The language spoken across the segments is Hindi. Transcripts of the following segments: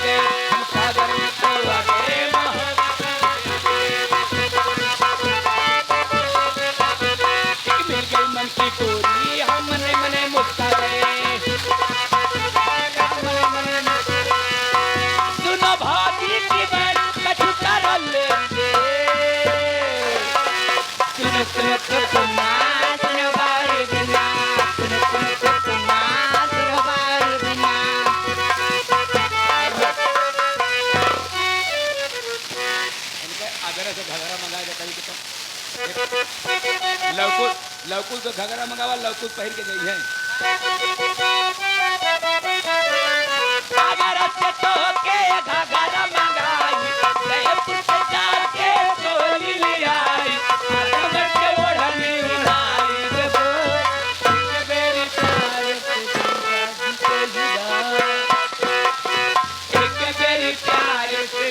गए हम सागर में तो आ गए मिल गई मन की गोरी हम मने मने मुस्का गए सुनो भाभी की बात कछु कर लेंगे सुनो सुनो तो सुना सुनो बारी बिना सुनो सुनो तो सुना सुनो बारी बिना अगर ऐसे घगरा मंगा दे कहीं तो लवकुल तो घगरा मंगावा लवकुल पहन के गई है अगर से तो के घगरा मंगाई जयपुर से जाके चोली ले आई आजमगढ़ के ओढ़नी लाई देबो एक बेरी प्यार से एक बेरी प्यार से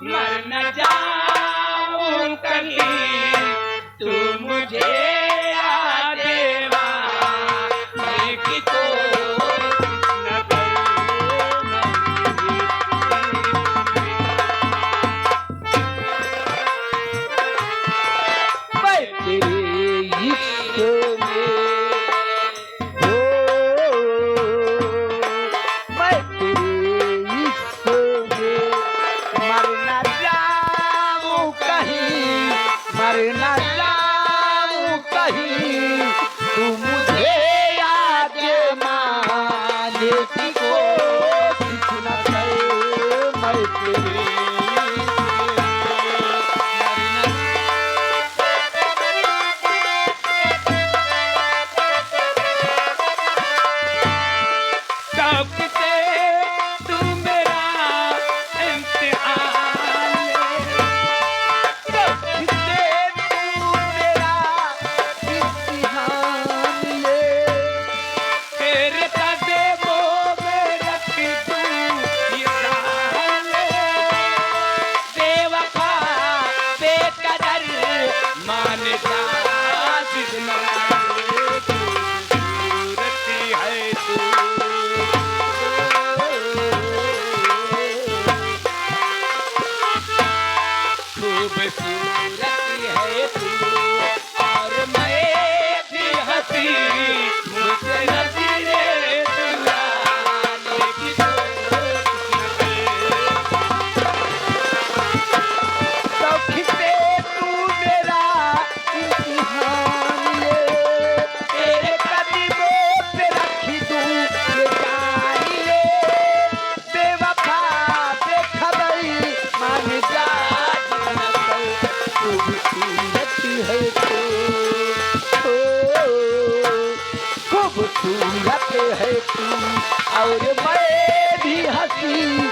मर न जाऊं कहीं तू मुझे खूबसूरत है तू और मैं भी हंसी